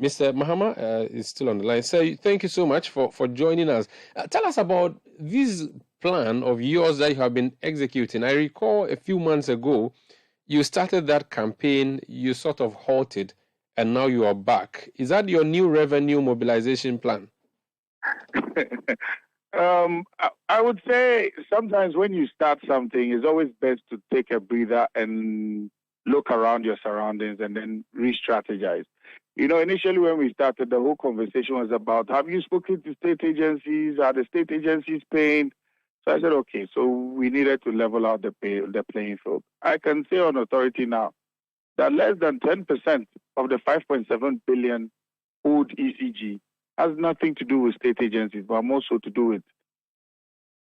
Mr. Mahama is still on the line. So thank you so much for joining us. Tell us about this plan of yours that you have been executing. I recall a few months ago, you started that campaign, you sort of halted, and now you are back. Is that your new revenue mobilization plan? I would say sometimes when you start something, it's always best to take a breather and look around your surroundings and then re-strategize. You know, initially when we started, the whole conversation was about, have you spoken to state agencies? Are the state agencies paying? So I said, okay, so we needed to level out the playing field. I can say on authority now that less than 10% of the 5.7 billion owed ECG has nothing to do with state agencies, but more so to do with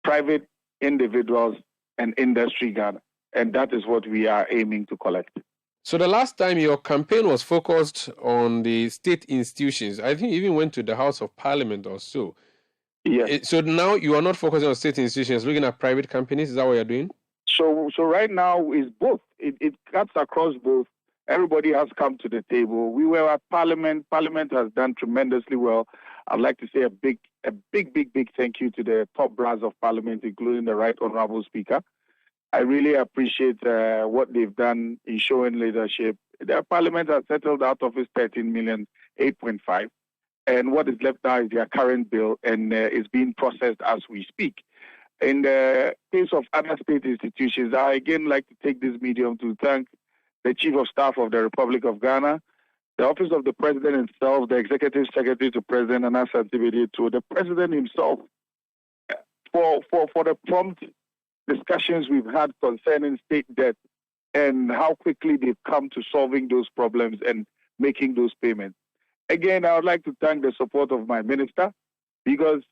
private individuals and industry Ghana. And that is what we are aiming to collect. So the last time your campaign was focused on the state institutions, I think you even went to the House of Parliament or so. Yes. So now you are not focusing on state institutions, looking at private companies. Is that what you're doing? So right now is both. It cuts across both. Everybody has come to the table. We were at Parliament. Parliament has done tremendously well. I'd like to say a big thank you to the top brass of Parliament, including the Right Honourable Speaker. I really appreciate what they've done in showing leadership. The Parliament has settled out of its 13 million, 8.5. And what is left now is their current bill, and is being processed as we speak. In the case of other state institutions, I again like to take this medium to thank the Chief of Staff of the Republic of Ghana, the Office of the President himself, the Executive Secretary to President Nana Santibedi, to the President himself for the prompt discussions we've had concerning state debt and how quickly they've come to solving those problems and making those payments. Again, I would like to thank the support of my minister, because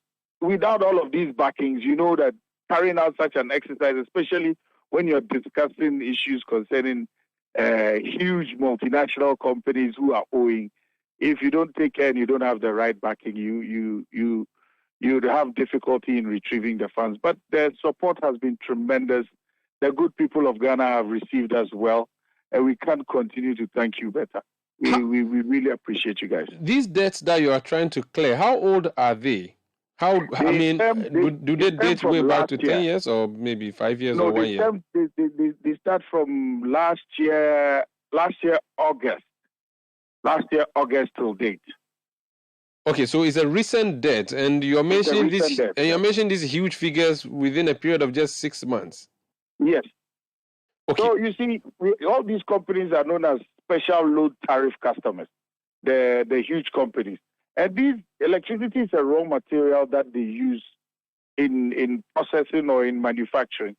without all of these backings, you know that carrying out such an exercise, especially when you're discussing issues concerning huge multinational companies who are owing, if you don't take care and you don't have the right backing, you'd have difficulty in retrieving the funds. But the support has been tremendous. The good people of Ghana have received as well, and we can't continue to thank you better. We really appreciate you guys. These debts that you are trying to clear, how old are they? Do they date way back to 10 years or maybe 5 years or 1 year? They start from last year August till date. Okay, so it's a recent debt, and you're mentioning these huge figures within a period of just 6 months. Yes. Okay. So you see, all these companies are known as special load tariff customers, the huge companies. And these electricity is a raw material that they use in processing or in manufacturing.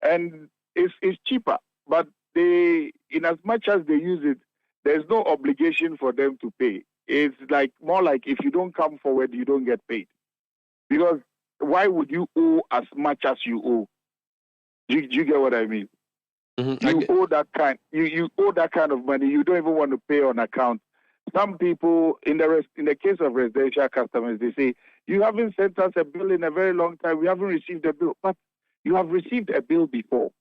And it's cheaper, but in as much as they use it, there's no obligation for them to pay. It's more like if you don't come forward, you don't get paid. Because why would you owe as much as you owe? Do you get what I mean? Mm-hmm. You owe that kind. You owe that kind of money. You don't even want to pay on account. Some people, in the case of residential customers, they say, you haven't sent us a bill in a very long time. We haven't received a bill. But you have received a bill before.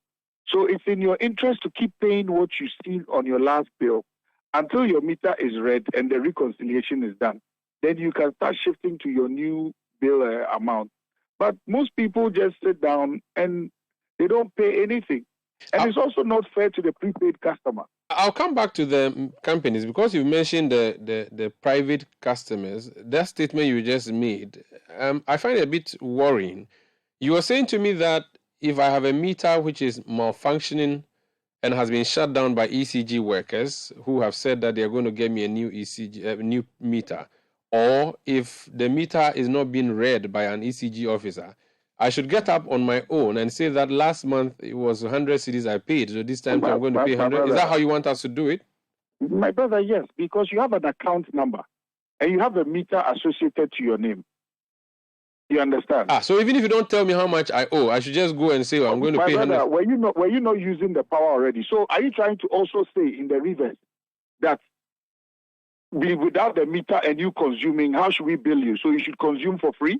So it's in your interest to keep paying what you see on your last bill until your meter is read and the reconciliation is done. Then you can start shifting to your new bill amount. But most people just sit down and they don't pay anything. And it's also not fair to the prepaid customer. I'll come back to the companies because you mentioned the private customers. That statement you just made, I find it a bit worrying. You were saying to me that if I have a meter which is malfunctioning and has been shut down by ECG workers who have said that they are going to get me a new new meter, or if the meter is not being read by an ECG officer, I should get up on my own and say that last month it was 100 cedis I paid, so this time I'm going to pay 100. Is that how you want us to do it? My brother, yes, because you have an account number and you have a meter associated to your name. You understand? So even if you don't tell me how much I owe, I should just go and say, I'm going to pay 100. Were you not using the power already? So are you trying to also say in the reverse that without the meter and you consuming, how should we bill you? So you should consume for free?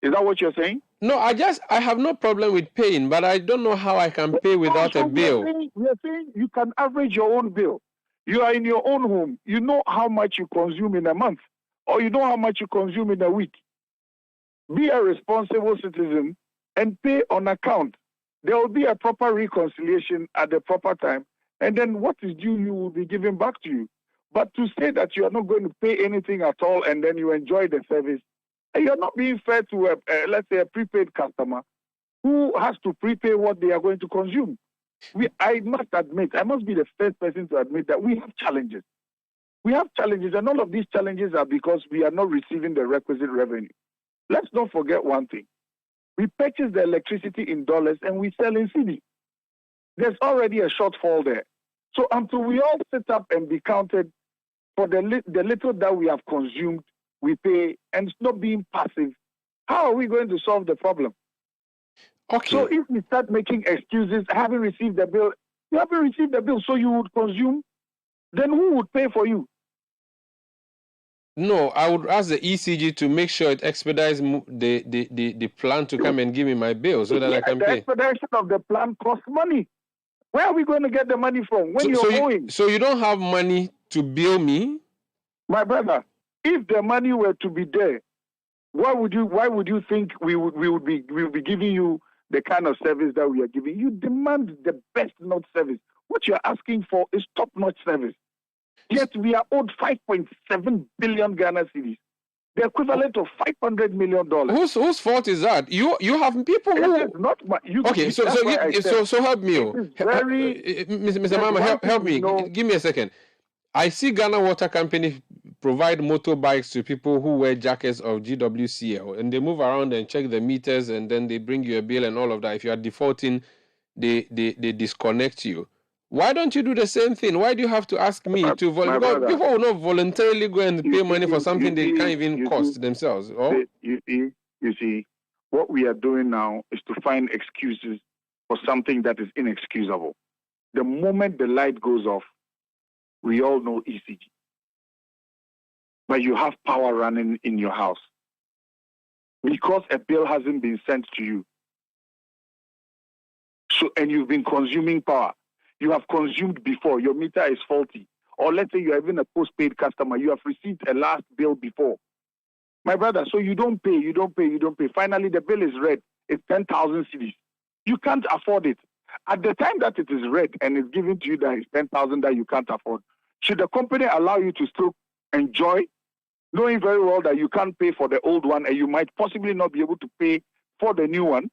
Is that what you're saying? No, I have no problem with paying, but I don't know how I can pay without a bill. We are saying you can average your own bill. You are in your own home. You know how much you consume in a month, or you know how much you consume in a week. Be a responsible citizen and pay on account. There will be a proper reconciliation at the proper time, and then what is due you will be given back to you. But to say that you are not going to pay anything at all and then you enjoy the service, you are not being fair to, let's say, a prepaid customer who has to prepay what they are going to consume. I must be the first person to admit that we have challenges. We have challenges, and all of these challenges are because we are not receiving the requisite revenue. Let's not forget one thing. We purchase the electricity in dollars and we sell in Citi. There's already a shortfall there. So until we all sit up and be counted for the little that we have consumed, we pay, and it's not being passive, how are we going to solve the problem? Okay. So if we start making excuses, I haven't received the bill, you haven't received the bill, so you would consume, then who would pay for you? No, I would ask the ECG to make sure it expedites the plan to come and give me my bill so that I can pay. The expedition of the plan costs money. Where are we going to get the money from when you're owing? So you don't have money to bill me? My brother, if the money were to be there, why would you think we would be giving you the kind of service that we are giving? You demand the best notch service. What you're asking for is top-notch service. Yet we are owed 5.7 billion Ghana cedis, the equivalent of $500 million. Whose fault is that? You have people who. It is not my, you, okay, so help me, Mr. Mahama, help me. Give me a second. I see Ghana Water Company provide motorbikes to people who wear jackets of GWCL, and they move around and check the meters, and then they bring you a bill and all of that. If you are defaulting, they disconnect you. Why don't you do the same thing? Why do you have to ask me to volunteer? People will not voluntarily go and pay money for something they can't even cost themselves. Oh? You see, what we are doing now is to find excuses for something that is inexcusable. The moment the light goes off, we all know ECG. But you have power running in your house. Because a bill hasn't been sent to you. And you've been consuming power. You have consumed before, your meter is faulty. Or let's say you're even a postpaid customer, you have received a last bill before. My brother, so you don't pay. Finally, the bill is red. It's 10,000 cedis. You can't afford it. At the time that it is red and it's given to you that it's 10,000 that you can't afford, should the company allow you to still enjoy, knowing very well that you can't pay for the old one and you might possibly not be able to pay for the new one?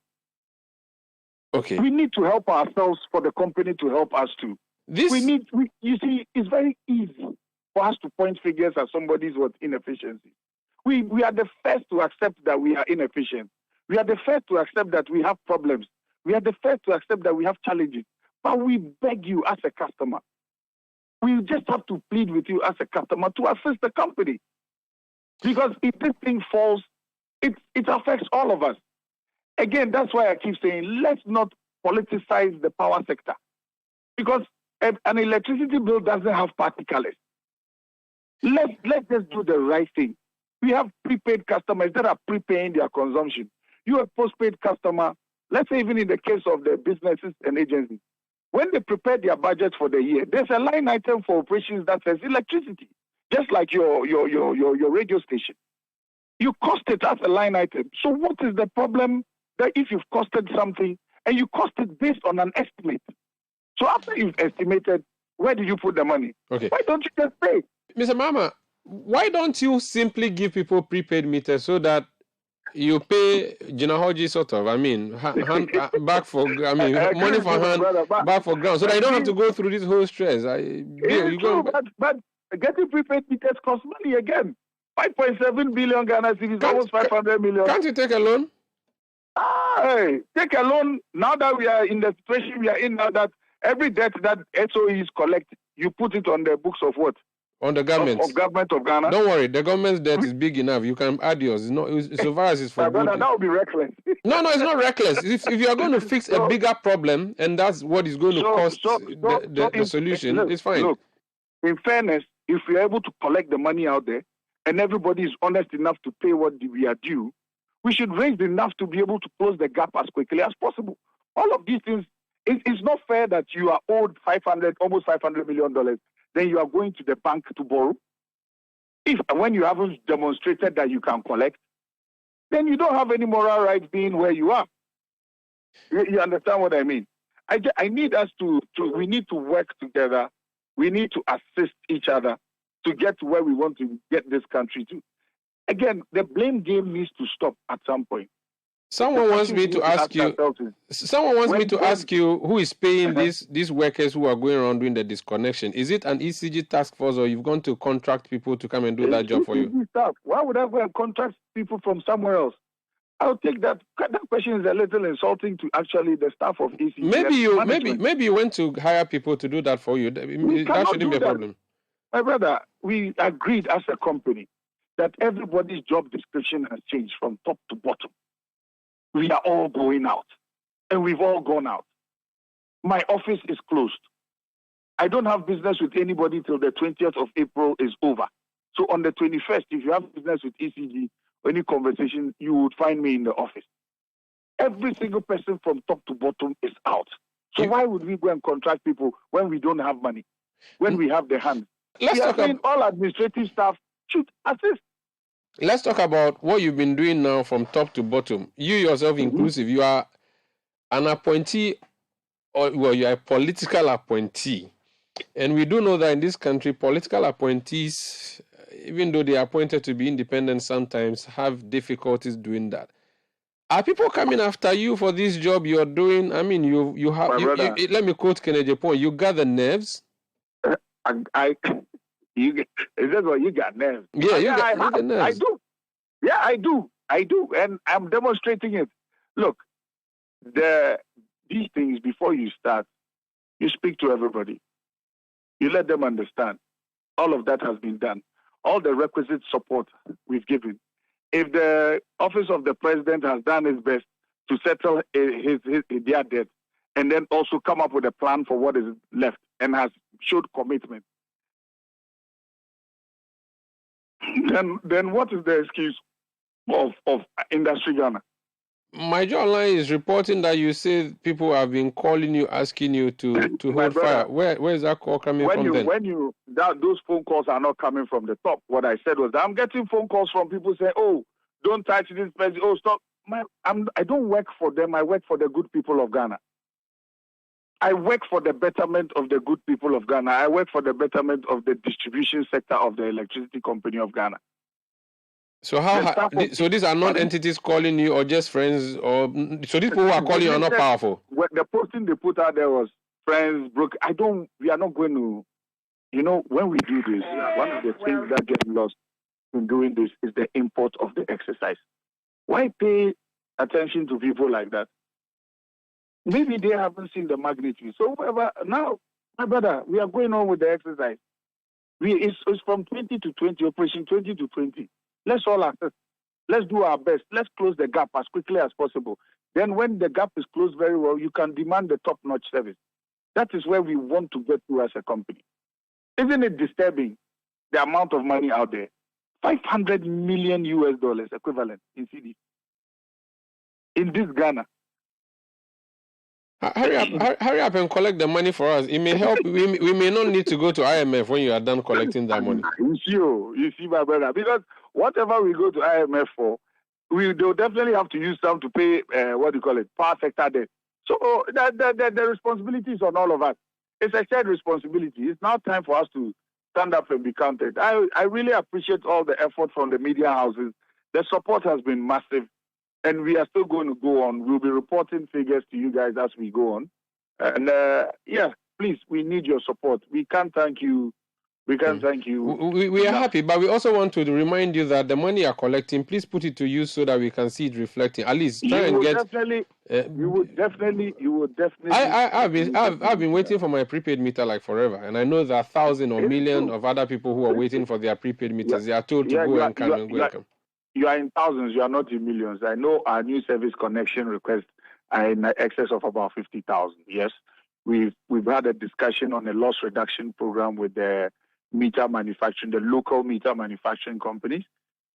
Okay. We need to help ourselves for the company to help us too. You see, it's very easy for us to point fingers at somebody's inefficiency. We are the first to accept that we are inefficient. We are the first to accept that we have problems. We are the first to accept that we have challenges. But we beg you as a customer. We just have to plead with you as a customer to assist the company. Because if this thing falls, it affects all of us. Again, that's why I keep saying, let's not politicize the power sector. Because an electricity bill doesn't have party colors. Let's just do the right thing. We have prepaid customers that are prepaying their consumption. You are a postpaid customer, let's say even in the case of the businesses and agencies, when they prepare their budget for the year, there's a line item for operations that says electricity, just like your radio station. You cost it as a line item. So what is the problem that if you've costed something and you cost it based on an estimate? So after you've estimated, where did you put the money? Okay. Why don't you just pay? Mr. Mahama, why don't you simply give people prepaid meters so that you pay Jinahoji sort of, back for, money for hand, back for ground, so that you don't have to go through this whole stress. But getting prepaid meters costs money again. 5.7 billion Ghana cedis, almost 500 million. Can't you take a loan? Take a loan now that we are in the situation we are in now, that every debt that SOEs collect, you put it on the books of what? On the government. Of government of Ghana. Don't worry, the government's debt is big enough. You can add yours. So far as it's for good. That would be reckless. No, it's not reckless. If you are going to fix a bigger problem, and that's what is going to cost the solution, it's fine. Look, in fairness, if we are able to collect the money out there, and everybody is honest enough to pay what we are due, we should raise enough to be able to close the gap as quickly as possible. All of these things, it's not fair that you are owed almost $500 million. then you are going to the bank to borrow. If when you haven't demonstrated that you can collect, then you don't have any moral right being where you are. You understand what I mean? I need us we need to work together. We need to assist each other to get to where we want to get this country to. Again, the blame game needs to stop at some point. Someone wants me to ask you. Someone wants me to ask you who is paying these workers who are going around doing the disconnection. Is it an ECG task force, or you've gone to contract people to come and do that job for you? Staff. Why would I go and contract people from somewhere else? I'll take that. That question is a little insulting to actually the staff of ECG. Maybe you went to hire people to do that for you. That shouldn't be a problem. My brother, we agreed as a company that everybody's job description has changed from top to bottom. We are all going out, and we've all gone out. My office is closed. I don't have business with anybody till the 20th of April is over. So on the 21st, if you have business with ECG, any conversation, you would find me in the office. Every single person from top to bottom is out. So why would we go and contract people when we don't have money, when we have the hands? All administrative staff should assist. Let's talk about what you've been doing now from top to bottom. You yourself inclusive, you are an appointee, you are a political appointee. And we do know that in this country, political appointees, even though they are appointed to be independent, sometimes have difficulties doing that. Are people coming after you for this job you're doing? I mean, you have. Let me quote Kennedy Point. You got the nerves. Is that what you got nerves? Yeah, you got the nerves. I do. Yeah, I do, and I'm demonstrating it. Look, these things before you start, you speak to everybody. You let them understand. All of that has been done. All the requisite support we've given. If the office of the president has done its best to settle their debt, and then also come up with a plan for what is left, and has showed commitment, then what is the excuse of Industry Ghana? My Joe Online is reporting that you say people have been calling you, asking you to hold fire. Where is that call coming from then? Those phone calls are not coming from the top. What I said was that I'm getting phone calls from people saying, "Oh, don't touch this person. Oh, stop." I don't work for them. I work for the good people of Ghana. I work for the betterment of the good people of Ghana. I work for the betterment of the distribution sector of the electricity company of Ghana. So so these are not entities calling you, or just friends, or so these people who are calling you are not powerful? The posting they put out there was friends, broke. We are not going to, when we do this, one of the things that get lost in doing this is the import of the exercise. Why pay attention to people like that? Maybe they haven't seen the magnitude. So now, my brother, we are going on with the exercise. It's from 20 to 20, Operation 20 to 20. Let's all assist. Let's do our best. Let's close the gap as quickly as possible. Then when the gap is closed very well, you can demand the top-notch service. That is where we want to get to as a company. Isn't it disturbing, the amount of money out there? $500 million equivalent in Citi. In this Ghana. Hurry up and collect the money for us. It may help. we may not need to go to IMF when you are done collecting that money. You see, my brother, because whatever we go to IMF for, they'll definitely have to use some to pay, power sector debt. So the responsibility is on all of us. It's a shared responsibility. It's now time for us to stand up and be counted. I really appreciate all the effort from the media houses. The support has been massive. And we are still going to go on. We'll be reporting figures to you guys as we go on. And please, we need your support. We can't thank you. We are happy, but we also want to remind you that the money you are collecting, please put it to use so that we can see it reflecting. At least try and get. You would definitely. I've been waiting for my prepaid meter like forever, and I know there are thousands or millions of other people who are waiting for their prepaid meters. They are told to go and come. You are in thousands. You are not in millions. I know our new service connection requests are in excess of about 50,000. Yes, we've had a discussion on a loss reduction program with the the local meter manufacturing companies,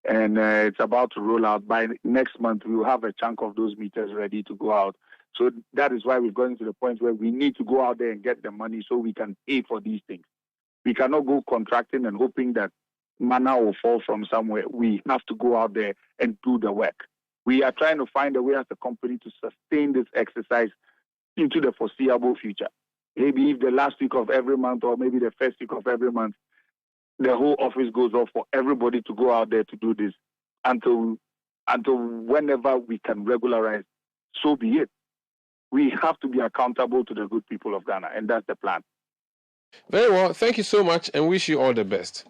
and it's about to roll out. By next month, we will have a chunk of those meters ready to go out. So that is why we've gotten to the point where we need to go out there and get the money so we can pay for these things. We cannot go contracting and hoping that manna will fall from somewhere. We have to go out there and do the work. We are trying to find a way as a company to sustain this exercise into the foreseeable future. Maybe if the last week of every month or maybe the first week of every month, the whole office goes off for everybody to go out there to do this until whenever we can regularize, so be it. We have to be accountable to the good people of Ghana, and that's the plan. Very well. Thank you so much and wish you all the best.